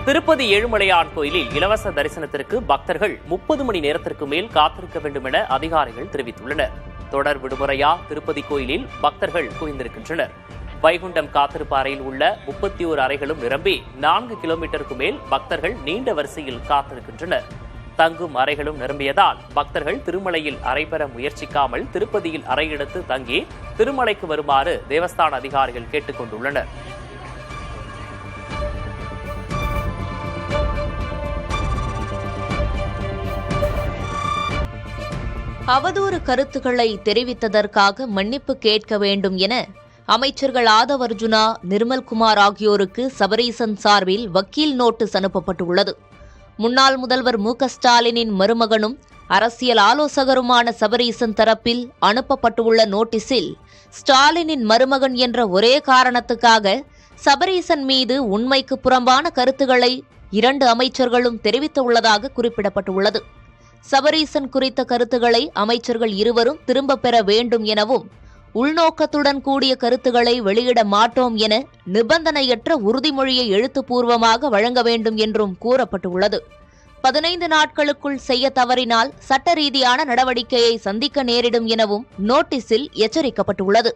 திருப்பதி ஏழுமலையான் கோயிலில் இலவச தரிசனத்திற்கு பக்தர்கள் 30 மணி நேரத்திற்கு மேல் காத்திருக்க வேண்டும் என அதிகாரிகள் தெரிவித்துள்ளனர். தொடர் விடுமுறையா திருப்பதி கோயிலில் பக்தர்கள் குவிந்திருக்கின்றனர். வைகுண்டம் காத்திருப்பு அறையில் உள்ள 31 அறைகளும் நிரம்பி 4 கிலோமீட்டருக்கு மேல் பக்தர்கள் நீண்ட வரிசையில் காத்திருக்கின்றனர். தங்கும் அறைகளும் நிரம்பியதால் பக்தர்கள் திருமலையில் அறை பெற முயற்சிக்காமல் திருப்பதியில் அறை எடுத்து தங்கி திருமலைக்கு வருமாறு தேவஸ்தான அதிகாரிகள் கேட்டுக் கொண்டுள்ளனர். அவதூறு கருத்துக்களை தெரிவித்ததற்காக மன்னிப்பு கேட்க வேண்டும் என அமைச்சர்கள் ஆதவ் அர்ஜுனா, நிர்மல்குமார் ஆகியோருக்கு சபரீசன் சார்பில் வக்கீல் நோட்டீஸ் அனுப்பப்பட்டுள்ளது. முன்னாள் முதல்வர் மு.க.ஸ்டாலினின் மருமகனும் அரசியல் ஆலோசகருமான சபரீசன் தரப்பில் அனுப்பப்பட்டுள்ள நோட்டீஸில் ஸ்டாலினின் மருமகன் என்ற ஒரே காரணத்துக்காக சபரீசன் மீது உண்மைக்கு புறம்பான கருத்துக்களை 2 அமைச்சர்களும் தெரிவித்துள்ளதாக குறிப்பிடப்பட்டுள்ளது. சபரீசன் குறித்த கருத்துக்களை அமைச்சர்கள் இருவரும் திரும்பப் பெற வேண்டும் எனவும், உள்நோக்கத்துடன் கூடிய கருத்துக்களை வெளியிட மாட்டோம் என நிபந்தனையற்ற உறுதிமொழியை எழுத்துப்பூர்வமாக வழங்க வேண்டும் என்றும் கூறப்பட்டுள்ளது. 15 நாட்களுக்குள் செய்ய தவறினால் சட்ட ரீதியான நடவடிக்கையை சந்திக்க நேரிடும் எனவும் நோட்டீஸில் எச்சரிக்கப்பட்டுள்ளது.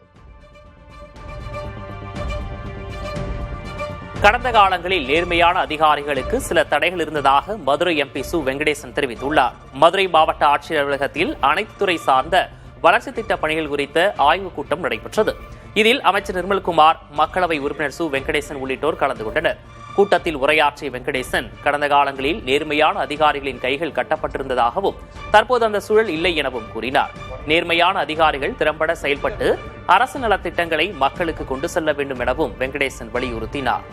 கடந்த காலங்களில் நேர்மையான அதிகாரிகளுக்கு சில தடைகள் இருந்ததாக மதுரை எம்பி சு வெங்கடேசன் தெரிவித்துள்ளார். மதுரை மாவட்ட ஆட்சியர் அலுவலகத்தில் அனைத்து துறை சார்ந்த வளர்ச்சி திட்ட பணிகள் குறித்த ஆய்வுக் கூட்டம் நடைபெற்றது. இதில் அமைச்சர் நிர்மல்குமார், மக்களவை உறுப்பினர் சு வெங்கடேசன் உள்ளிட்டோர் கலந்து கொண்டனர். கூட்டத்தில் உரையாற்றிய வெங்கடேசன், கடந்த காலங்களில் நேர்மையான அதிகாரிகளின் கைகள் கட்டப்பட்டிருந்ததாகவும் தற்போது அந்த சூழல் இல்லை எனவும் கூறினார். நேர்மையான அதிகாரிகள் திறம்பட செயல்பட்டு அரசு நலத்திட்டங்களை மக்களுக்கு கொண்டு செல்ல வேண்டும் எனவும் வெங்கடேசன் வலியுறுத்தினார்.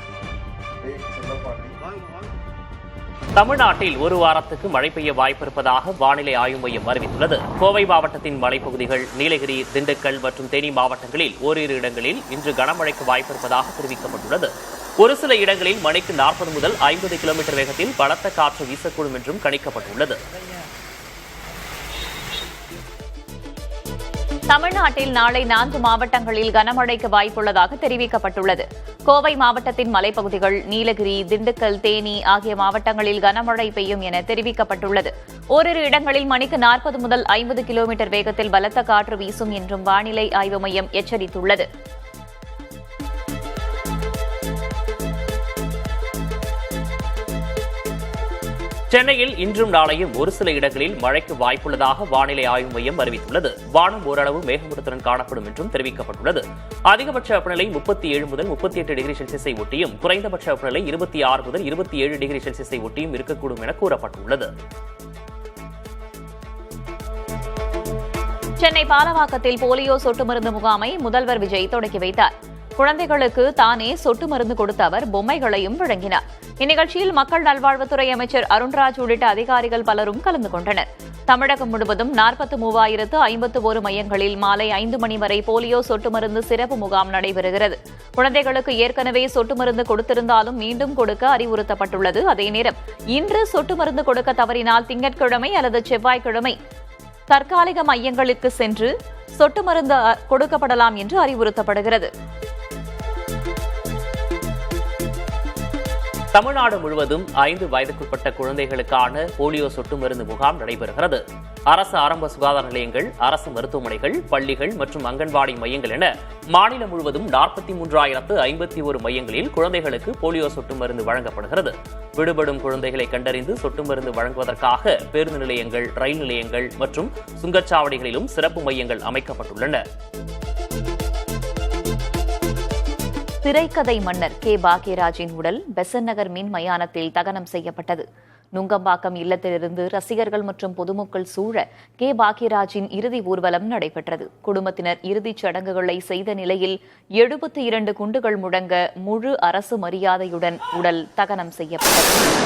தமிழ்நாட்டில் ஒரு வாரத்துக்கு மழை பெய்ய வாய்ப்பிருப்பதாக வானிலை ஆய்வு மையம் அறிவித்துள்ளது. கோவை மாவட்டத்தின் மலைப்பகுதிகள், நீலகிரி, திண்டுக்கல் மற்றும் தேனி மாவட்டங்களில் ஓரிரு இடங்களில் இன்று கனமழைக்கு வாய்ப்பிருப்பதாக தெரிவிக்கப்பட்டுள்ளது. ஒரு சில இடங்களில் மணிக்கு 40 முதல் 50 கிலோமீட்டர் வேகத்தில் பலத்த காற்று வீசக்கூடும் என்றும் கணிக்கப்பட்டுள்ளது. தமிழ்நாட்டில் நாளை 4 மாவட்டங்களில் கனமழைக்கு வாய்ப்புள்ளதாக தெரிவிக்கப்பட்டுள்ளது. கோவை மாவட்டத்தின் மலைப்பகுதிகள், நீலகிரி, திண்டுக்கல், தேனி ஆகிய மாவட்டங்களில் கனமழை பெய்யும் என தெரிவிக்கப்பட்டுள்ளது. ஓரிரு இடங்களில் மணிக்கு 40 முதல் 50 கிலோமீட்டர் வேகத்தில் பலத்த காற்று வீசும் என்றும் வானிலை ஆய்வு மையம் எச்சரித்துள்ளது. சென்னையில் இன்றும் நாளையும் ஒரு சில இடங்களில் மழைக்கு வாய்ப்புள்ளதாக வானிலை ஆய்வு மையம் அறிவித்துள்ளது. வானம் ஓரளவு மேகமூட்டத்துடன் காணப்படும் என்றும் தெரிவிக்கப்பட்டுள்ளது. அதிகபட்ச வெப்பநிலை 37 முதல் 38 டிகிரி செல்சியஸை ஒட்டியும், குறைந்தபட்ச வெப்பநிலை 26 முதல் 27 டிகிரி செல்சியஸை ஒட்டியும் இருக்கக்கூடும் என கூறப்பட்டுள்ளது. சென்னை பாலவாக்கத்தில் போலியோ சொட்டு மருந்து முகாமை முதல்வர் விஜய் தொடங்கி வைத்தார். குழந்தைகளுக்கு தானே சொட்டு மருந்து கொடுத்த அவர் பொம்மைகளையும் வழங்கினார். இந்நிகழ்ச்சியில் மக்கள் நல்வாழ்வுத்துறை அமைச்சர் அருண்ராஜ் உள்ளிட்ட அதிகாரிகள் பலரும் கலந்து கொண்டனர். தமிழகம் முழுவதும் 43,051 மையங்களில் மாலை 5 மணி வரை போலியோ சொட்டு மருந்து சிறப்பு முகாம் நடைபெறுகிறது. குழந்தைகளுக்கு ஏற்கனவே சொட்டு மருந்து கொடுத்திருந்தாலும் மீண்டும் கொடுக்க அறிவுறுத்தப்பட்டுள்ளது. அதே நேரம் இன்று சொட்டு மருந்து கொடுக்க தவறினால் திங்கட்கிழமை அல்லது செவ்வாய்க்கிழமை தற்காலிக மையங்களுக்கு சென்று சொட்டு மருந்து கொடுக்கப்படலாம் என்று அறிவுறுத்தப்படுகிறது. தமிழ்நாடு முழுவதும் 5 வயதுக்குட்பட்ட குழந்தைகளுக்கான போலியோ சொட்டு மருந்து முகாம் நடைபெறுகிறது. அரசு ஆரம்ப சுகாதார நிலையங்கள், அரசு மருத்துவமனைகள், பள்ளிகள் மற்றும் அங்கன்வாடி மையங்கள் என மாநிலம் முழுவதும் 43,051 மையங்களில் குழந்தைகளுக்கு போலியோ சொட்டு மருந்து வழங்கப்படுகிறது. விடுபடும் குழந்தைகளை கண்டறிந்து சொட்டு மருந்து வழங்குவதற்காக பேருந்து நிலையங்கள், ரயில் நிலையங்கள் மற்றும் சுங்கச்சாவடிகளிலும் சிறப்பு மையங்கள் அமைக்கப்பட்டுள்ளன. திரைக்கதை மன்னர் கே பாக்யராஜின் உடல் பெசன்ட் நகர் மின் மயானத்தில் தகனம் செய்யப்பட்டது. நுங்கம்பாக்கம் இல்லத்திலிருந்து ரசிகர்கள் மற்றும் பொதுமக்கள் சூழ கே பாக்யராஜின் இறுதி ஊர்வலம் நடைபெற்றது. குடும்பத்தினர் இறுதிச் சடங்குகளை செய்த நிலையில் 72 குண்டுகள் முழங்க முழு அரசு மரியாதையுடன் உடல் தகனம் செய்யப்பட்டது.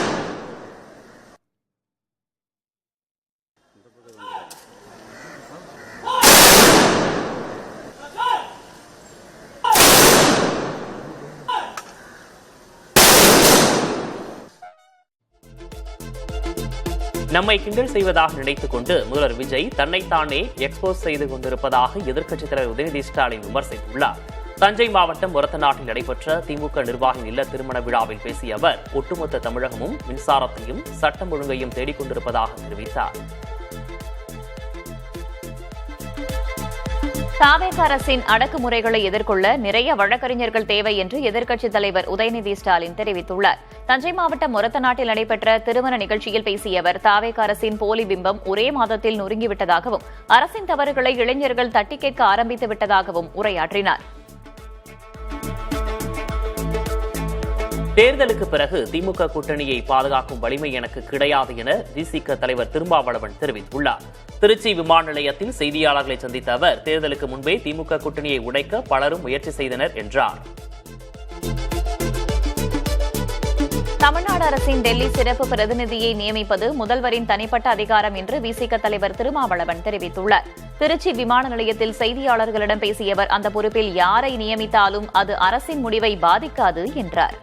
நம்மை கிண்டல் செய்வதாக நினைத்துக் கொண்டு முதல்வர் விஜய் தன்னைத்தானே எக்ஸ்போஸ் செய்து கொண்டிருப்பதாக எதிர்க்கட்சித் தலைவர் உதயநிதி ஸ்டாலின் விமர்சித்துள்ளார். தஞ்சை மாவட்டம் ஒரத்தநாட்டில் நடைபெற்ற திமுக நிர்வாகியின் இல்ல திருமண விழாவில் பேசிய அவர் ஒட்டுமொத்த தமிழகமும் மின்சாரத்தையும் சட்டம் ஒழுங்கையும் தேடிக்கொண்டிருப்பதாக தெரிவித்தார். தாவேக அரசின் அடக்குமுறைகளை எதிர்கொள்ள நிறைய வழக்கறிஞர்கள் தேவை என்று எதிர்க்கட்சித் தலைவர் உதயநிதி ஸ்டாலின் தெரிவித்துள்ளார். தஞ்சை மாவட்டம் ஒரத்தநாட்டில் நடைபெற்ற திருமண நிகழ்ச்சியில் பேசிய அவர் தாவேக அரசின் போலி பிம்பம் ஒரே மாதத்தில் நொறுங்கிவிட்டதாகவும் அரசின் தவறுகளை இளைஞர்கள் தட்டி கேட்க ஆரம்பித்து விட்டதாகவும் உரையாற்றினார். தேர்தலுக்கு பிறகு திமுக கூட்டணியை பாதுகாக்கும் வலிமை எனக்கு கிடையாது என விசிக தலைவர் திருமாவளவன் தெரிவித்துள்ளார். திருச்சி விமான நிலையத்தில் செய்தியாளர்களை சந்தித்த அவர் தேர்தலுக்கு முன்பே திமுக கூட்டணியை உடைக்க பலரும் முயற்சி செய்தனர் என்றார். தமிழ்நாடு அரசின் டெல்லி சிறப்பு பிரதிநிதியை நியமிப்பது முதல்வரின் தனிப்பட்ட அதிகாரம் என்று விசிக தலைவர் திருமாவளவன் தெரிவித்துள்ளார். திருச்சி விமான நிலையத்தில் செய்தியாளர்களிடம் பேசிய அவர் அந்த பொறுப்பில் யாரை நியமித்தாலும் அது அரசின் முடிவை பாதிக்காது என்றார்.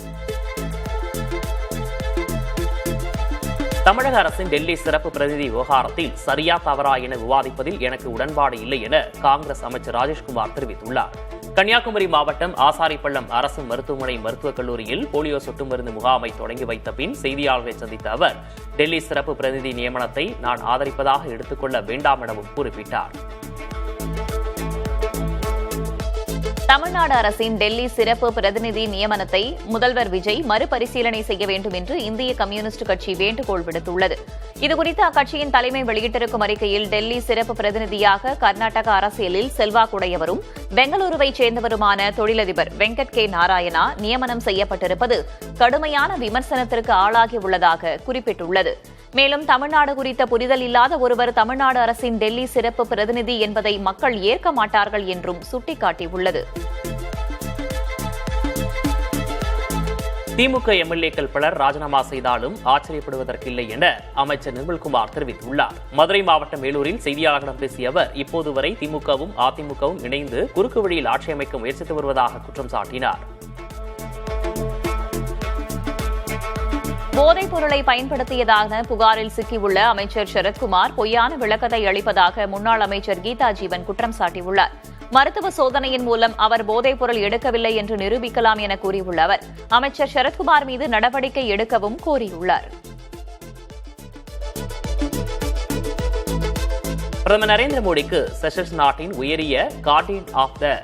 தமிழக அரசின் டெல்லி சிறப்பு பிரதிநிதி விவகாரத்தில் சரியா தவறா என விவாதிப்பதில் எனக்கு உடன்பாடு இல்லை என காங்கிரஸ் அமைச்சர் ராஜேஷ்குமார் தெரிவித்துள்ளார். கன்னியாகுமரி மாவட்டம் ஆசாரிப்பள்ளம் அரசு மருத்துவமனை மருத்துவக் கல்லூரியில் போலியோ சொட்டு மருந்து முகாமை தொடங்கி வைத்த பின் செய்தியாளர்களை சந்தித்த அவர் டெல்லி சிறப்பு பிரதிநிதி நியமனத்தை நான் ஆதரிப்பதாக எடுத்துக்கொள்ள வேண்டாம் எனவும் குறிப்பிட்டார். தமிழ்நாடு அரசின் டெல்லி சிறப்பு பிரதிநிதி நியமனத்தை முதல்வர் விஜய் மறுபரிசீலனை செய்ய வேண்டும் என்று இந்திய கம்யூனிஸ்ட் கட்சி வேண்டுகோள் விடுத்துள்ளது. இதுகுறித்து அக்கட்சியின் தலைமை வெளியிட்டிருக்கும் அறிக்கையில் டெல்லி சிறப்பு பிரதிநிதியாக கர்நாடக அரசியலில் செல்வாக்குடையவரும் பெங்களூருவைச் சேர்ந்தவருமான தொழிலதிபர் வெங்கட் கே நாராயணா நியமனம் செய்யப்பட்டிருப்பது கடுமையான விமர்சனத்திற்கு ஆளாகியுள்ளதாக குறிப்பிட்டுள்ளது. மேலும் தமிழ்நாடு குறித்த புரிதல் இல்லாத ஒருவர் தமிழ்நாடு அரசின் டெல்லி சிறப்பு பிரதிநிதி என்பதை மக்கள் ஏற்க மாட்டார்கள் என்றும் சுட்டிக்காட்டியுள்ளது. திமுக எம்எல்ஏக்கள் பலர் ராஜினாமா செய்தாலும் ஆச்சரியப்படுவதற்கில்லை என அமைச்சர் நிர்மல்குமார் தெரிவித்துள்ளார். மதுரை மாவட்டம் வேலூரில் செய்தியாளர்களிடம் பேசிய அவர் இப்போது வரை திமுகவும் அதிமுகவும் இணைந்து குறுக்கு வழியில் ஆட்சி அமைக்க முயற்சித்து வருவதாக குற்றம் சாட்டினார். போதைப் பொருளை பயன்படுத்தியதாக புகாரில் சிக்கியுள்ள அமைச்சர் சரத்குமார் பொய்யான விளக்கத்தை அளிப்பதாக முன்னாள் அமைச்சர் கீதா ஜீவன் குற்றம் சாட்டியுள்ளார். மருத்துவ சோதனையின் மூலம் அவர் போதைப் பொருள் எடுக்கவில்லை என்று நிரூபிக்கலாம் என கூறியுள்ள அவர் அமைச்சர் சரத்குமார் மீது நடவடிக்கை எடுக்கவும் கோரியுள்ளார். பிரதமர் நரேந்திர மோடிக்கு செஷல்ஸ் நாட்டின் உயரிய கார்டியன் ஆஃப் த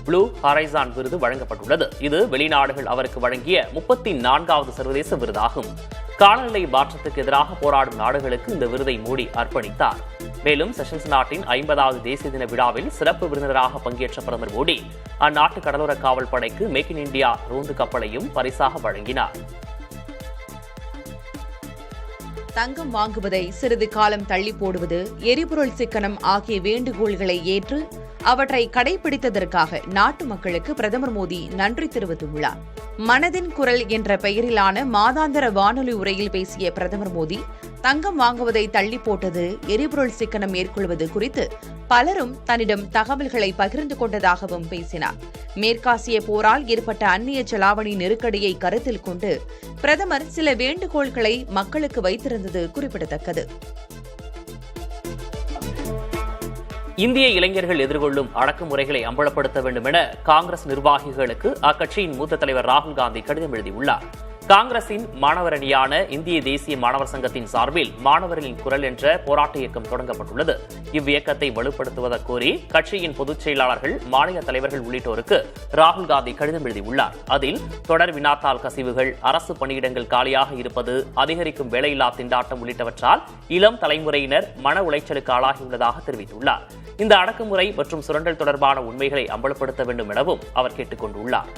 ப்ளூ ஹாரைசான் விருது வழங்கப்பட்டுள்ளது. இது வெளிநாடுகள் அவருக்கு வழங்கிய 34வது சர்வதேச விருதாகும். காலநிலை மாற்றத்துக்கு எதிராக போராடும் நாடுகளுக்கு இந்த விருதை மோடி அர்ப்பணித்தார். மேலும் செஷல்ஸ் நாட்டின் 50வது தேசிய தின விழாவில் சிறப்பு விருந்தினராக பங்கேற்ற பிரதமர் மோடி அந்நாட்டு கடலோர காவல் படைக்கு மேக் இன் இந்தியா ரோந்து கப்பலையும் பரிசாக வழங்கினார். தங்கம் வாங்குவதை சிறிது காலம் தள்ளி போடுவது, எரிபொருள் சிக்கனம் ஆகிய வேண்டுகோள்களை ஏற்று அவற்றை கடைபிடித்ததற்காக நாட்டு மக்களுக்கு பிரதமர் மோடி நன்றி தெரிவித்துள்ளார். மனதின் குரல் என்ற பெயரிலான மாதாந்திர வானொலி உரையில் பேசிய பிரதமர் மோடி தங்கம் வாங்குவதை தள்ளி போட்டது, எரிபொருள் சிக்கனம் மேற்கொள்வது குறித்து பலரும் தன்னிடம் தகவல்களை பகிர்ந்து கொண்டதாகவும் பேசினார். மேற்காசிய போரால் ஏற்பட்ட அந்நிய செலாவணி நெருக்கடியை கருத்தில் கொண்டு பிரதமர் சில வேண்டுகோள்களை மக்களுக்கு வைத்திருந்தது குறிப்பிடத்தக்கது. இந்திய இளைஞர்கள் எதிர்கொள்ளும் அடக்குமுறைகளை அம்பலப்படுத்த வேண்டும் என காங்கிரஸ் நிர்வாகிகளுக்கு அக்கட்சியின் மூத்த தலைவர் ராகுல் காந்தி கடிதம் எழுதியுள்ளார். காங்கிரசின் மாணவர் அணியான இந்திய தேசிய மாணவர் சங்கத்தின் சார்பில் மாணவர்களின் குரல் என்ற போராட்ட இயக்கம் தொடங்கப்பட்டுள்ளது. இவ்வியக்கத்தை வலுப்படுத்துவதற்கு கோரி கட்சியின் பொதுச் செயலாளர்கள், மாநில தலைவர்கள் உள்ளிட்டோருக்கு ராகுல் காந்தி கடிதம் எழுதியுள்ளார். அதில் தொடர் வினாத்தாள் கசிவுகள், அரசு பணியிடங்கள் காலியாக இருப்பது, அதிகரிக்கும் வேலையில்லா திண்டாட்டம் உள்ளிட்டவற்றால் இளம் தலைமுறையினர் மன உளைச்சலுக்கு ஆளாகியுள்ளதாக தெரிவித்துள்ளார். இந்த அடக்குமுறை மற்றும் சுரண்டல் தொடர்பான உண்மைகளை அம்பலப்படுத்த வேண்டும் எனவும் அவர் கேட்டுக் கொண்டுள்ளார்.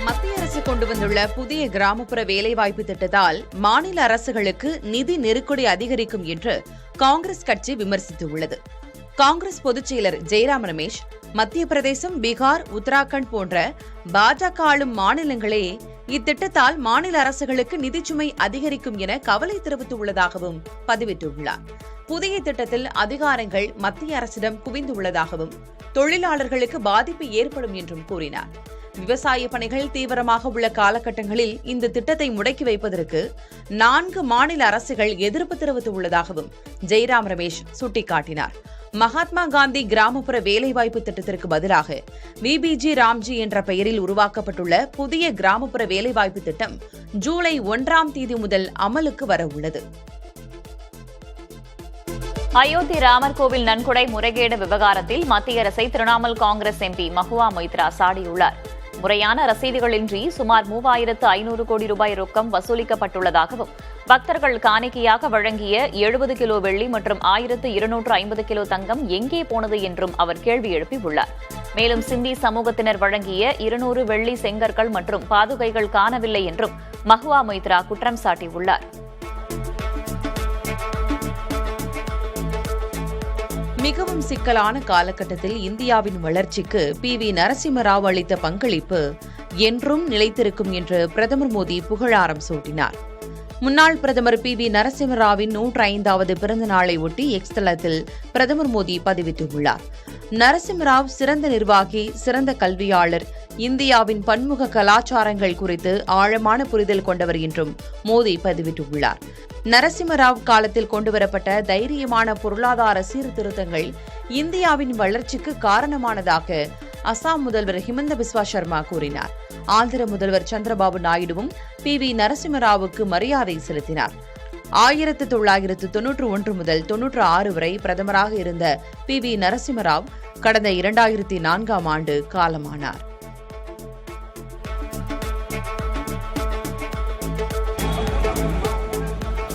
மத்திய அரசு கொண்டு வந்துள்ள புதிய கிராமப்புற வேலைவாய்ப்பு திட்டத்தால் மாநில அரசுகளுக்கு நிதி நெருக்கடி அதிகரிக்கும் என்று காங்கிரஸ் கட்சி விமர்சித்துள்ளது. காங்கிரஸ் பொதுச் செயலர் ஜெயராம் ரமேஷ், மத்திய பிரதேசம், பீகார், உத்தராகண்ட் போன்ற பாஜக ஆளும் மாநிலங்களே இத்திட்டத்தால் மாநில அரசுகளுக்கு நிதிச்சுமை அதிகரிக்கும் என கவலை தெரிவித்துள்ளதாகவும் பதிவிட்டுள்ளார். புதிய திட்டத்தில் அதிகாரங்கள் மத்திய அரசிடம் குவிந்துள்ளதாகவும் தொழிலாளர்களுக்கு பாதிப்பு ஏற்படும் என்றும் கூறினார். விவசாய பணிகள் தீவிரமாக உள்ள காலகட்டங்களில் இந்த திட்டத்தை முடக்கி வைப்பதற்கு 4 மாநில அரசுகள் எதிர்ப்பு தெரிவித்துள்ளதாகவும் ஜெயராம் ரமேஷ் சுட்டிக்காட்டினார். மகாத்மா காந்தி கிராமப்புற வேலைவாய்ப்பு திட்டத்திற்கு பதிலாக விபிஜி ராம்ஜி என்ற பெயரில் உருவாக்கப்பட்டுள்ள புதிய கிராமப்புற வேலைவாய்ப்பு திட்டம் ஜூலை 1ஆம் தேதி முதல் அமலுக்கு வர உள்ளது. அயோத்தி ராமர் கோவில் நன்கொடை முறைகேடு விவகாரத்தில் மத்திய அரசை திரிணாமுல் காங்கிரஸ் எம்பி மஹுவா மொய்த்ரா சாடியுள்ளார். முறையான ரசீதுகளின்றி சுமார் 3500 கோடி ரூபாய் ரொக்கம் வசூலிக்கப்பட்டுள்ளதாகவும் பக்தர்கள் காணிக்கையாக வழங்கிய 70 கிலோ வெள்ளி மற்றும் 1250 கிலோ தங்கம் எங்கே போனது என்றும் அவர் கேள்வி எழுப்பியுள்ளார். மேலும் சிந்தி சமூகத்தினர் வழங்கிய 200 வெள்ளி செங்கற்கள் மற்றும் பாதுகைகள் காணவில்லை என்றும் மஹுவா மொய்த்ரா குற்றம் சாட்டியுள்ளார். மிகவும் சிக்கலான காலகட்டத்தில் இந்தியாவின் வளர்ச்சிக்கு PV நரசிம்மராவ் அளித்த பங்களிப்பு என்றும் நிலைத்திருக்கும் என்று பிரதமர் மோடி புகழாரம் சூட்டினார். முன்னாள் பிரதமர் PV நரசிம்மராவின் 105வது பிறந்த நாளை ஒட்டி எக்ஸ் தளத்தில் பிரதமர் மோடி பதிவிட்டுள்ளார். நரசிம்மராவ் சிறந்த நிர்வாகி, சிறந்த கல்வியாளர், இந்தியாவின் பன்முக கலாச்சாரங்கள் குறித்து ஆழமான புரிதல் கொண்டவர் என்றும் மோடி பதிவிட்டுள்ளார். நரசிம்மராவ் காலத்தில் கொண்டுவரப்பட்ட தைரியமான பொருளாதார சீர்திருத்தங்கள் இந்தியாவின் வளர்ச்சிக்கு காரணமானதாக அசாம் முதல்வர் ஹிமந்த பிஸ்வா சர்மா கூறினார். ஆந்திர முதல்வர் சந்திரபாபு நாயுடுவும் PV நரசிம்மராவுக்கு மரியாதை செலுத்தினார். 1991 முதல் 96 வரை பிரதமராக இருந்த PV நரசிம்மராவ் கடந்த 2004ஆம் ஆண்டு காலமானார்.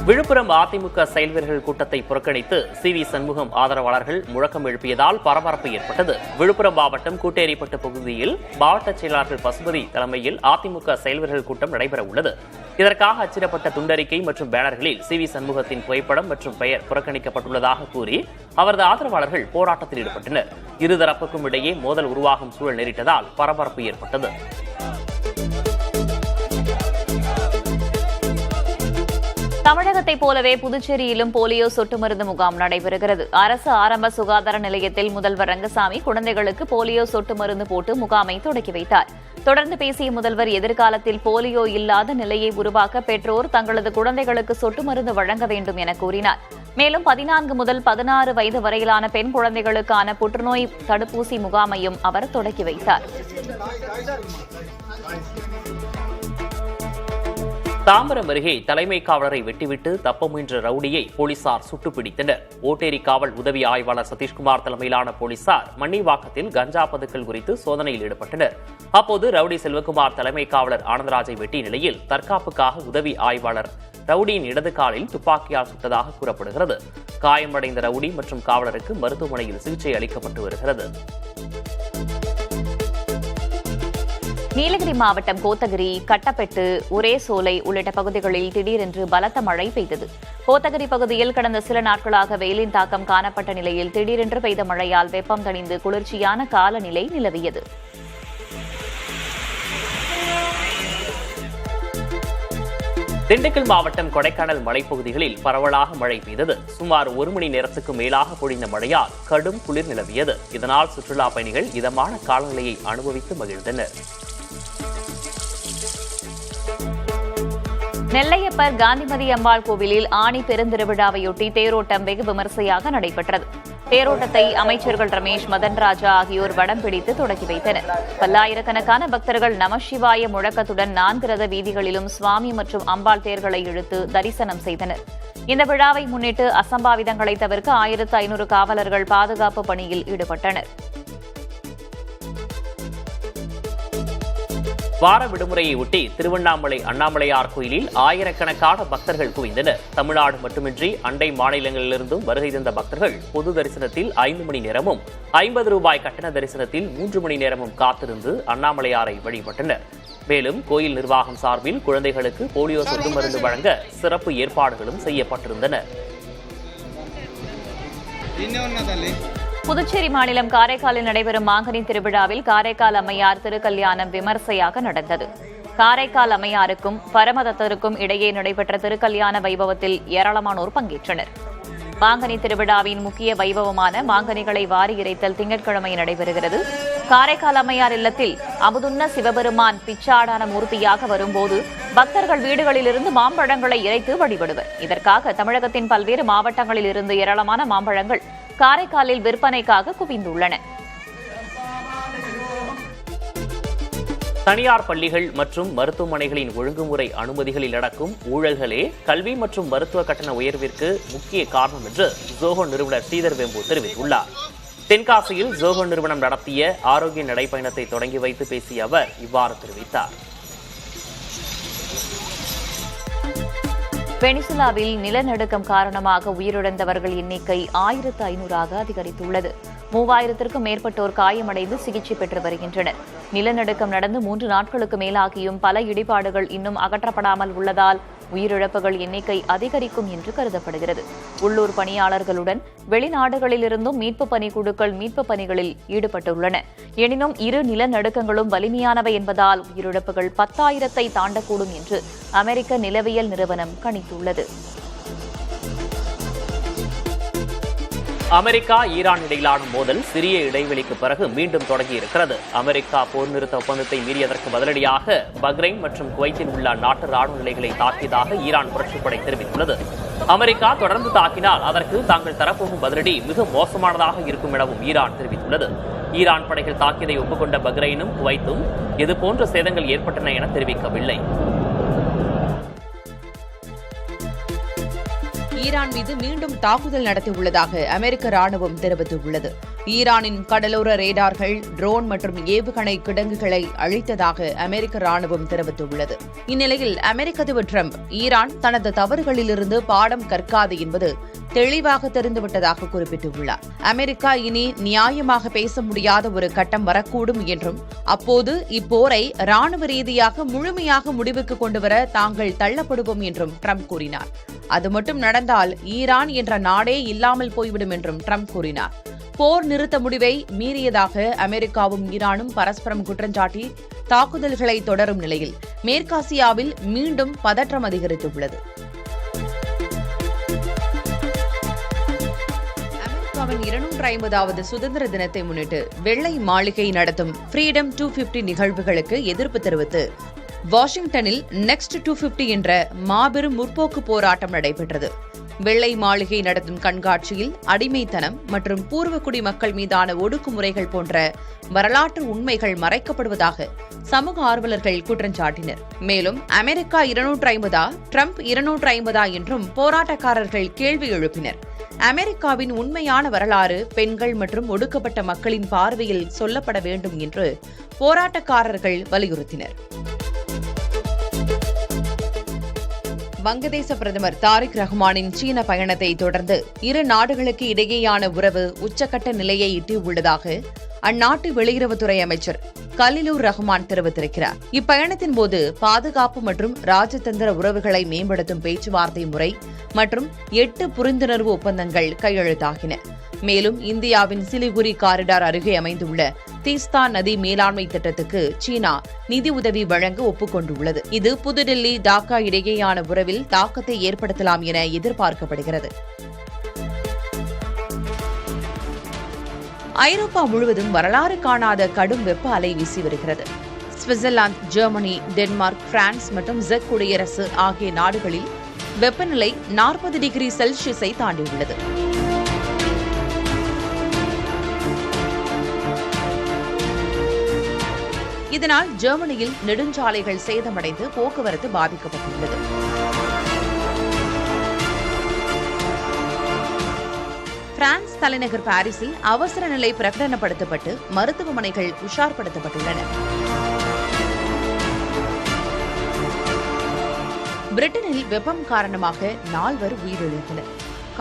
விழுப்புரம் அதிமுக செயல் வீரர்கள் கூட்டத்தை புறக்கணித்து CV சண்முகம் ஆதரவாளர்கள் முழக்கம் எழுப்பியதால் பரபரப்பு ஏற்பட்டது. விழுப்புரம் மாவட்டம் கூட்டேரிப்பட்டு பகுதியில் மாவட்ட செயலாளர்கள் பசுபதி தலைமையில் அதிமுக செயல் வீரர்கள் கூட்டம் நடைபெற உள்ளது. இதற்காக அச்சிடப்பட்ட துண்டறிக்கை மற்றும் பேனர்களில் CV சண்முகத்தின் புகைப்படம் மற்றும் பெயர் புறக்கணிக்கப்பட்டுள்ளதாக கூறி அவரது ஆதரவாளர்கள் போராட்டத்தில் ஈடுபட்டனர். இருதரப்புக்கும் இடையே மோதல் உருவாகும் சூழல் நேரிட்டதால் பரபரப்பு ஏற்பட்டது. தமிழகத்தைப் போலவே புதுச்சேரியிலும் போலியோ சொட்டு மருந்து முகாம் நடைபெறுகிறது. அரசு ஆரம்ப சுகாதார நிலையத்தில் முதல்வர் ரங்கசாமி குழந்தைகளுக்கு போலியோ சொட்டு மருந்து போட்டு முகாமை தொடக்கி வைத்தார். தொடர்ந்து பேசிய முதல்வர் எதிர்காலத்தில் போலியோ இல்லாத நிலையை உருவாக்க பெற்றோர் தங்களது குழந்தைகளுக்கு சொட்டு மருந்து வழங்க வேண்டும் என கூறினார். மேலும் 14 முதல் 16 வயது வரையிலான பெண் குழந்தைகளுக்கான புற்றுநோய் தடுப்பூசி முகாமையும் அவர் தொடக்கி வைத்தார். தாம்பரம் அருகே தலைமை காவலரை வெட்டிவிட்டு தப்ப முயன்ற ரவுடியை போலீசார் சுட்டுப்பிடித்தனர். ஓட்டேரி காவல் உதவி ஆய்வாளர் சதீஷ்குமார் தலைமையிலான போலீசார் மண்ணிவாக்கத்தில் கஞ்சா பதுக்கல் குறித்து சோதனையில் ஈடுபட்டனர். அப்போது ரவுடி செல்வகுமார் தலைமை காவலர் ஆனந்தராஜை வெட்டிய நிலையில் தற்காப்புக்காக உதவி ஆய்வாளர் ரவுடியின் இடது காலில் துப்பாக்கியால் சுட்டதாக கூறப்படுகிறது. காயமடைந்த ரவுடி மற்றும் காவலருக்கு மருத்துவமனையில் சிகிச்சை அளிக்கப்பட்டு வருகிறது. நீலகிரி மாவட்டம் கோத்தகிரி, கட்டப்பெட்டு, ஒரே சோலை உள்ளிட்ட பகுதிகளில் திடீரென்று பலத்த மழை பெய்தது. கோத்தகிரி பகுதியில் கடந்த சில நாட்களாக வெயிலின் தாக்கம் காணப்பட்ட நிலையில் திடீரென்று பெய்த மழையால் வெப்பம் தணிந்து குளிர்ச்சியான காலநிலை நிலவியது. திண்டுக்கல் மாவட்டம் கொடைக்கானல் மலைப்பகுதிகளில் பரவலாக மழை பெய்தது. சுமார் 1 மணி நேரத்துக்கு மேலாக பொழிந்த மழையால் கடும் குளிர் நிலவியது. இதனால் சுற்றுலா பயணிகள் இதமான காலநிலையை அனுபவித்து மகிழ்ந்தனர். நெல்லையப்பர் காந்திமதி அம்பாள் கோவிலில் ஆனி பெருந்திருவிழாவையொட்டி தேரோட்டம் வெகு விமரிசையாக நடைபெற்றது. தேரோட்டத்தை அமைச்சர்கள் ரமேஷ், மதன் ராஜா ஆகியோர் வடம் பிடித்து தொடக்கி வைத்தனர். பல்லாயிரக்கணக்கான பக்தர்கள் நமசிவாய முழக்கத்துடன் 4 ரத வீதிகளிலும் சுவாமி மற்றும் அம்பாள் தேர்களை இழுத்து தரிசனம் செய்தனர். இந்த விழாவை முன்னிட்டு அசம்பாவிதங்களை தவிர்க்க 1500 காவலர்கள் பாதுகாப்பு பணியில் ஈடுபட்டனர். வார விடுமுறையை ஒட்டி திருவண்ணாமலை அண்ணாமலையார் கோயிலில் ஆயிரக்கணக்கான பக்தர்கள் குவிந்தனர். தமிழ்நாடு மட்டுமின்றி அண்டை மாநிலங்களிலிருந்தும் வருகை தந்த பக்தர்கள் பொது தரிசனத்தில் 5 மணி நேரமும் 50 ரூபாய் கட்டண தரிசனத்தில் 3 மணி நேரமும் காத்திருந்து அண்ணாமலையாரை வழிபட்டனர். மேலும் கோயில் நிர்வாகம் சார்பில் குழந்தைகளுக்கு போலியோ சொட்டு மருந்து வழங்க சிறப்பு ஏற்பாடுகளும் செய்யப்பட்டிருந்தன. புதுச்சேரி மாநிலம் காரைக்காலில் நடைபெறும் மாங்கனி திருவிழாவில் காரைக்கால் அம்மையார் திருக்கல்யாணம் விமர்சையாக நடந்தது. காரைக்கால் அம்மையாருக்கும் பரமதத்தருக்கும் இடையே நடைபெற்ற திருக்கல்யாண வைபவத்தில் ஏராளமானோர் பங்கேற்றனர். மாங்கனி திருவிழாவின் முக்கிய வைபவமான மாங்கனிகளை வாரி இறைத்தல் திங்கட்கிழமை நடைபெறுகிறது. காரைக்கால் அம்மையார் இல்லத்தில் அமுதுண்ண சிவபெருமான் பிச்சாடான மூர்த்தியாக வரும்போது பக்தர்கள் வீடுகளிலிருந்து மாம்பழங்களை இறைத்து வழிபடுவர். இதற்காக தமிழகத்தின் பல்வேறு மாவட்டங்களில் இருந்து ஏராளமான மாம்பழங்கள் காரைக்காலில் விற்பனைக்காக குவிந்துள்ளன. தனியார் பள்ளிகள் மற்றும் மருத்துவமனைகளின் ஒழுங்குமுறை அனுமதிகளில் நடக்கும் ஊழல்களே கல்வி மற்றும் மருத்துவ கட்டண உயர்விற்கு முக்கிய காரணம் என்று ஜோஹோ நிறுவனர் ஸ்ரீதர் வெம்பு தெரிவித்துள்ளார். தென்காசியில் ஜோஹோ நிறுவனம் நடத்திய ஆரோக்கிய நடைப்பயணத்தை தொடங்கி வைத்து பேசிய அவர் இவ்வாறு தெரிவித்தார். வெனிசுலாவில் நிலநடுக்கம் காரணமாக உயிரிழந்தவர்கள் எண்ணிக்கை 1500ஆக அதிகரித்துள்ளது. 3000க்கும் மேற்பட்டோர் காயமடைந்து சிகிச்சை பெற்று வருகின்றனர். நிலநடுக்கம் நடந்து 3 நாட்களுக்கு மேலாகியும் பல இடிபாடுகள் இன்னும் அகற்றப்படாமல் உள்ளதால் உயிரிழப்புகள் எண்ணிக்கை அதிகரிக்கும் என்று கருதப்படுகிறது. உள்ளூர் பணியாளர்களுடன் வெளிநாடுகளிலிருந்தும் மீட்பு பணிக்குழுக்கள் மீட்பு பணிகளில் ஈடுபட்டுள்ளன. எனினும் இரு நிலநடுக்கங்களும் வலிமையானவை என்பதால் உயிரிழப்புகள் 10,000ஐ தாண்டக்கூடும் என்று அமெரிக்க நிலவியல் நிறுவனம் கணித்துள்ளது. அமெரிக்கா ஈரான் இடையிலான மோதல் சிறிய இடைவெளிக்கு பிறகு மீண்டும் தொடங்கியிருக்கிறது. அமெரிக்கா போர் நிறுத்த ஒப்பந்தத்தை மீறியதற்கு பதிலடியாக பஹ்ரைன் மற்றும் குவைத்தில் உள்ள அந்நாட்டு ராணுவ நிலைகளை தாக்கியதாக ஈரான் புரட்சிப்படை தெரிவித்துள்ளது. அமெரிக்கா தொடர்ந்து தாக்கினால் அதற்கு தாங்கள் தரப்போகும் பதிலடி மிக மோசமானதாக இருக்கும் எனவும் ஈரான் தெரிவித்துள்ளது. ஈரான் படைகள் தாக்கியதை ஒப்புக்கொண்ட பஹ்ரைனும் குவைத்தும் இதுபோன்ற சேதங்கள் ஏற்பட்டன என தெரிவிக்கவில்லை. ஈரான் மீது மீண்டும் தாக்குதல் நடத்தியுள்ளதாக அமெரிக்க ராணுவம் தெரிவித்துள்ளது. ஈரானின் கடலோர ரேடார்கள், ட்ரோன் மற்றும் ஏவுகணை கிடங்குகளை அழித்ததாக அமெரிக்க ராணுவம் தெரிவித்துள்ளது. இந்நிலையில் அமெரிக்க அதிபர் டிரம்ப் ஈரான் தனது தவறுகளிலிருந்து பாடம் கற்காது என்பது தெளிவாக தெரிந்துவிட்டதாக குறிப்பிட்டுள்ளார். அமெரிக்கா இனி நியாயமாக பேச முடியாத ஒரு கட்டம் வரக்கூடும் என்றும் அப்போது இப்போரை ராணுவ ரீதியாக முழுமையாக முடிவுக்கு கொண்டுவர தாங்கள் தள்ளப்படுவோம் என்றும் டிரம்ப் கூறினார். அது மட்டும் நடந்தால் ஈரான் என்ற நாடே இல்லாமல் போய்விடும் என்றும் டிரம்ப் கூறினார். போர் நிறுத்த முடிவை மீறியதாக அமெரிக்காவும் ஈரானும் பரஸ்பரம் குற்றஞ்சாட்டி தாக்குதல்களை தொடரும் நிலையில் மேற்காசியாவில் மீண்டும் பதற்றம் அதிகரித்துள்ளது. அமெரிக்காவின் 250வது சுதந்திர தினத்தை முன்னிட்டு வெள்ளை மாளிகை நடத்தும் ஃப்ரீடம் 250 நிகழ்வுகளுக்கு எதிர்ப்பு தெரிவித்து வாஷிங்டனில் நெக்ஸ்ட் 250 என்ற மாபெரும் முற்போக்கு போராட்டம் நடைபெற்றது. வெள்ளை மாளிகை நடத்தும் கண்காட்சியில் அடிமைத்தனம் மற்றும் பூர்வக்குடி மக்கள் மீதான ஒடுக்குமுறைகள் போன்ற வரலாற்று உண்மைகள் மறைக்கப்படுவதாக சமூக ஆர்வலர்கள் குற்றஞ்சாட்டினர். மேலும் அமெரிக்கா 250 ட்ரம்ப் 250 என்றும் போராட்டக்காரர்கள் கேள்வி எழுப்பினர். அமெரிக்காவின் உண்மையான வரலாறு பெண்கள் மற்றும் ஒடுக்கப்பட்ட மக்களின் பார்வையில் சொல்லப்பட வேண்டும் என்று போராட்டக்காரர்கள் வலியுறுத்தினர். வங்கதேச பிரதமர் தாரிக் ரஹ்மானின் சீன பயணத்தை தொடர்ந்து இரு நாடுகளுக்கு இடையேயான உறவு உச்சக்கட்ட நிலையை எட்டியுள்ளதாக அந்நாட்டு வெளியுறவுத்துறை அமைச்சர் கலிலுர் ரஹ்மான் தெரிவித்திருக்கிறார். இப்பயணத்தின் போது பாதுகாப்பு மற்றும் ராஜதந்திர உறவுகளை மேம்படுத்தும் பேச்சுவார்த்தை முறை மற்றும் 8 புரிந்துணர்வு ஒப்பந்தங்கள் கையெழுத்தாகின. மேலும் இந்தியாவின் சிலிகுரி காரிடார் அருகே அமைந்துள்ள தீஸ்தா நதி மேலாண்மை திட்டத்துக்கு சீனா நிதி உதவி வழங்க ஒப்புக்கொண்டுள்ளது. இது புதுடில்லி டாக்கா இடையேயான உறவில் தாக்கத்தை ஏற்படுத்தலாம் என எதிர்பார்க்கப்படுகிறது. ஐரோப்பா முழுவதும் வரலாறு காணாத கடும் வெப்ப அலை வீசி வருகிறது. சுவிட்சர்லாந்து, ஜெர்மனி, டென்மார்க், பிரான்ஸ் மற்றும் செக் குடியரசு ஆகிய நாடுகளில் வெப்பநிலை 40 டிகிரி செல்சியஸை தாண்டியுள்ளது. இதனால் ஜெர்மனியில் நெடுஞ்சாலைகள் சேதமடைந்து போக்குவரத்து பாதிக்கப்பட்டுள்ளது. பிரான்ஸ் தலைநகர் பாரிஸில் அவசர நிலை பிரகடனப்படுத்தப்பட்டு மருத்துவமனைகள் உஷார்படுத்தப்பட்டுள்ளன. பிரிட்டனில் வெப்பம் காரணமாக 4 உயிரிழந்தனர்.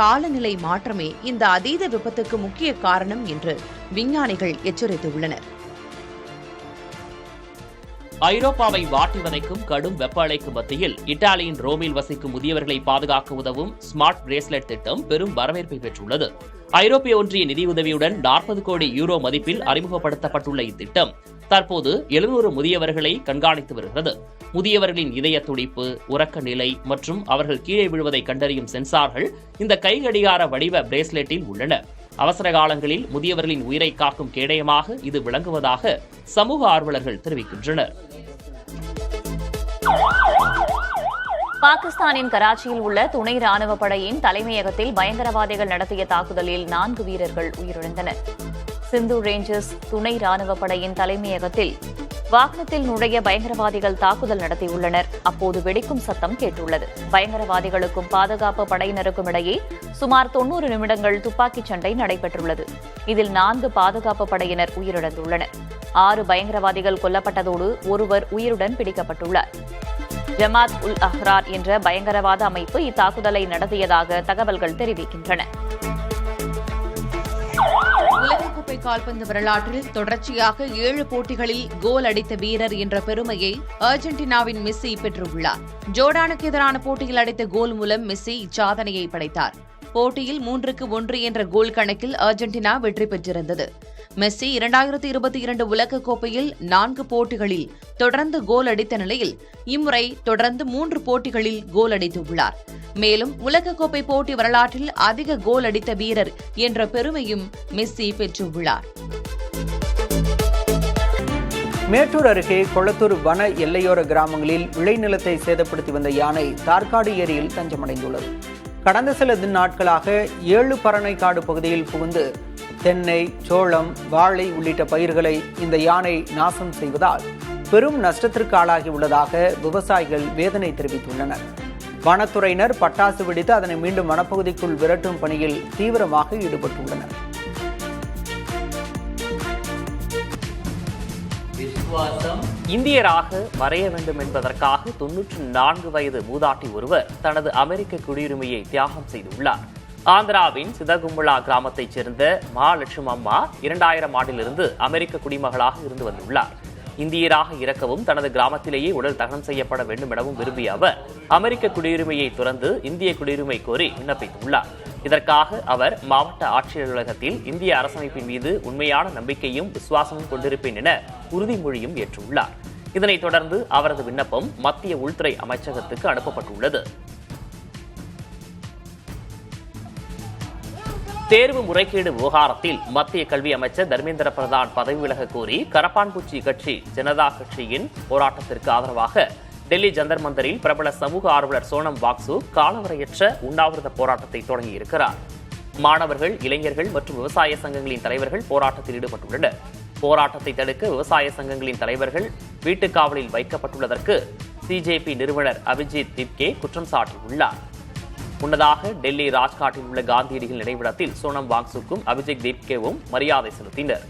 காலநிலை மாற்றமே இந்த அதீத விபத்துக்கு முக்கிய காரணம் என்று விஞ்ஞானிகள் எச்சரித்துள்ளனர். ஐரோப்பாவை வாட்டி வதைக்கும் கடும் வெப்ப அலைக்கு மத்தியில் இத்தாலியின் ரோமில் வசிக்கும் முதியவர்களை பாதுகாக்க உதவும் ஸ்மார்ட் பிரேஸ்லெட் திட்டம் பெரும் வரவேற்பை பெற்றுள்ளது. ஐரோப்பிய ஒன்றிய நிதியுதவியுடன் 40 கோடி யூரோ மதிப்பில் அறிமுகப்படுத்தப்பட்டுள்ள இத்திட்டம் தற்போது 700 முதியவர்களை கண்காணித்து வருகிறது. முதியவர்களின் இதய துடிப்பு, உறக்க நிலை மற்றும் அவர்கள் கீழே விழுவதை கண்டறியும் சென்சார்கள் இந்த கைகடிகார வடிவ பிரேஸ்லெட்டில் உள்ளன. அவசர காலங்களில் முதியவர்களின் உயிரை காக்கும் கேடயமாக இது விளங்குவதாக சமூக ஆர்வலர்கள் தெரிவிக்கின்றனர். பாகிஸ்தானின் கராச்சியில் உள்ள துணை ராணுவ படையின் தலைமையகத்தில் பயங்கரவாதிகள் நடத்திய தாக்குதலில் 4 வீரர்கள் உயிரிழந்தனர். சிந்து ரேஞ்சர்ஸ் துணை ராணுவ படையின் தலைமையகத்தில் வாகனத்தில் நுழைய பயங்கரவாதிகள் தாக்குதல் நடத்தியுள்ளனர். அப்போது வெடிக்கும் சத்தம் கேட்டுள்ளது. பயங்கரவாதிகளுக்கும் பாதுகாப்பு படையினருக்கும் இடையே சுமார் 90 நிமிடங்கள் துப்பாக்கிச் சண்டை நடைபெற்றுள்ளது. இதில் 4 பாதுகாப்பு படையினர் உயிரிழந்துள்ளனர். 6 பயங்கரவாதிகள் கொல்லப்பட்டதோடு ஒருவர் உயிருடன் பிடிக்கப்பட்டுள்ளார். ஜமாத் உல் அஹ்ரார் என்ற பயங்கரவாத அமைப்பு இத்தாக்குதலை நடத்தியதாக தகவல்கள் தெரிவிக்கின்றன. உலகக்கோப்பை கால்பந்து வரலாற்றில் தொடர்ச்சியாக 7 போட்டிகளில் கோல் அடித்த வீரர் என்ற பெருமையை அர்ஜென்டினாவின் மெஸ்ஸி பெற்றுள்ளார். ஜோர்டானுக்கு எதிரான போட்டியில் அடித்த கோல் மூலம் மெஸ்ஸி இச்சாதனையை படைத்தார். போட்டியில் 3-1 என்ற கோல் கணக்கில் அர்ஜென்டினா வெற்றி பெற்றிருந்தது. மெஸ்ஸி 2022 உலகக்கோப்பையில் 4 போட்டிகளில் தொடர்ந்து கோல் அடித்த நிலையில் இம்முறை தொடர்ந்து 3 போட்டிகளில் கோல் அடித்துள்ளார். மேலும் உலகக்கோப்பை போட்டி வரலாற்றில் அதிக கோல் அடித்த வீரர் என்ற பெருமையும் மெஸ்ஸி பெற்றுள்ளார். மேட்டூர் அருகே கொளத்தூர் வன எல்லையோர கிராமங்களில் விளைநிலத்தை சேதப்படுத்தி வந்த யானை தார்காடு ஏரியில் தஞ்சமடைந்துள்ளது. கடந்த சில நாட்களாக 7 பரணைக்காடு பகுதியில் புகுந்து தென்னை, சோளம், வாழை உள்ளிட்ட பயிர்களை இந்த யானை நாசம் செய்வதால் பெரும் நஷ்டத்திற்கு ஆளாகியுள்ளதாக விவசாயிகள் வேதனை தெரிவித்துள்ளனர். வனத்துறையினர் பட்டாசு வெடித்து அதனை மீண்டும் வனப்பகுதிக்குள் விரட்டும் பணியில் தீவிரமாக ஈடுபட்டுள்ளனர். இந்தியராக வரைய வேண்டும் என்பதற்காக 94 வயது மூதாட்டி ஒருவர் தனது அமெரிக்க குடியுரிமையை தியாகம் செய்துள்ளார். ஆந்திராவின் சிதகும்புலா கிராமத்தைச் சேர்ந்த மகாலட்சுமி அம்மா 2000 ஆண்டிலிருந்து அமெரிக்க குடிமகளாக இருந்து வந்துள்ளார். இந்தியராக இறக்கவும் தனது கிராமத்திலேயே உடல் தகனம் செய்யப்பட வேண்டும் எனவும் விரும்பிய அவர் அமெரிக்க குடியுரிமையை துறந்து இந்திய குடியுரிமை கோரி விண்ணப்பித்துள்ளார். இதற்காக அவர் மாவட்ட ஆட்சியர் அலுவலகத்தில் இந்திய அரசமைப்பின் மீது உண்மையான நம்பிக்கையும் விசுவாசமும் கொண்டிருப்பேன் என உறுதிமொழியும் ஏற்றுள்ளார். இதனைத் தொடர்ந்து அவரது விண்ணப்பம் மத்திய உள்துறை அமைச்சகத்துக்கு அனுப்பப்பட்டுள்ளது. தேர்வு முறைகேடு விவகாரத்தில் மத்திய கல்வி அமைச்சர் தர்மேந்திர பிரதான் பதவி விலக கோரி கரப்பான்பூச்சி கட்சி ஜனதா கட்சியின் போராட்டத்திற்கு ஆதரவாக டெல்லி ஜந்தர் மந்தரில் பிரபல சமூக ஆர்வலர் சோனம் வாங்சு காலவரையற்ற உண்ணாவிரத போராட்டத்தை தொடங்கியிருக்கிறார். மாணவர்கள், இளைஞர்கள் மற்றும் விவசாய சங்கங்களின் தலைவர்கள் போராட்டத்தில் ஈடுபட்டுள்ளனர். போராட்டத்தை தடுக்க விவசாய சங்கங்களின் தலைவர்கள் வீட்டுக்காவலில் வைக்கப்பட்டுள்ளதற்கு சிஜேபி நிறுவனர் அபிஜித் திப்கே குற்றம் சாட்டியுள்ளார். முன்னதாக டெல்லி ராஜ்காட்டில் உள்ள காந்தியடிகள் நினைவிடத்தில் சோனம் வாங்சுக்கும் அபிஜித் திப்கேவும் மரியாதை செலுத்தினர்.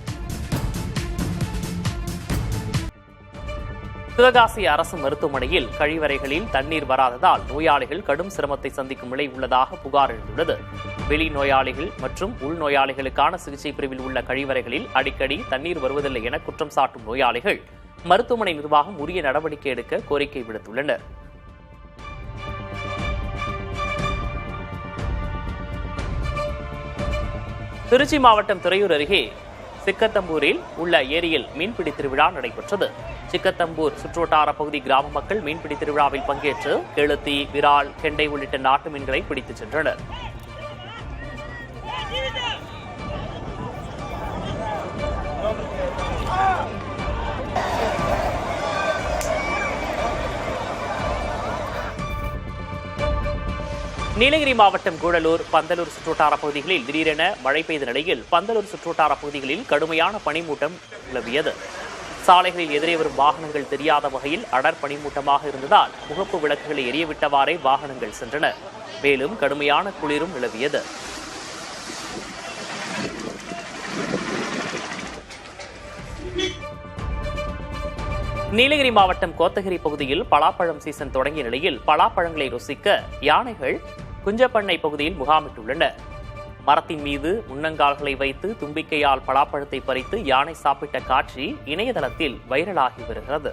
சிவகாசி அரசு மருத்துவமனையில் கழிவறைகளில் தண்ணீர் வராததால் நோயாளிகள் கடும் சிரமத்தை சந்திக்கும் நிலை உள்ளதாக புகார் எழுந்துள்ளது. வெளி நோயாளிகள் மற்றும் உள்நோயாளிகளுக்கான சிகிச்சை பிரிவில் உள்ள கழிவறைகளில் அடிக்கடி தண்ணீர் வருவதில்லை என குற்றம் சாட்டும் நோயாளிகள் மருத்துவமனை நிர்வாகம் உரிய நடவடிக்கை எடுக்க கோரிக்கை விடுத்துள்ளனர். திருச்சி மாவட்டம் துறையூர் அருகே சிக்கத்தம்பூரில் உள்ள ஏரியில் மீன்பிடி திருவிழா நடைபெற்றது. சிக்கத்தம்பூர் சுற்றுவட்டார பகுதி கிராம மக்கள் மீன்பிடி திருவிழாவில் பங்கேற்று கெளுத்தி, விரால், கெண்டை உள்ளிட்ட நாட்டு மீன்களை பிடித்துச் சென்றனர். நீலகிரி மாவட்டம் கூடலூர், பந்தலூர் சுற்றுவட்டார பகுதிகளில் திடீரென மழை பெய்த நிலையில் பந்தலூர் சுற்றுவட்டார பகுதிகளில் கடுமையான பனிமூட்டம் நிலவியது. சாலைகளில் எதிரே வரும் வாகனங்கள் தெரியாத வகையில் அடர் பனிமூட்டமாக இருந்ததால் முகப்பு விளக்குகளை எரியவிட்டவாறே வாகனங்கள் சென்றன. மேலும் கடுமையான குளிரும் நிலவியது. நீலகிரி மாவட்டம் கோத்தகிரி பகுதியில் பலாப்பழம் சீசன் தொடங்கிய நிலையில் பலாப்பழங்களை ருசிக்க யானைகள் குஞ்சப்பண்ணை பகுதியில் முகாமிட்டுள்ளன. மரத்தின் மீது முன்னங்கால்களை வைத்து தும்பிக்கையால் பலாப்பழத்தை பறித்து யானை சாப்பிட்ட காட்சி இணையதளத்தில் வைரலாகி வருகிறது.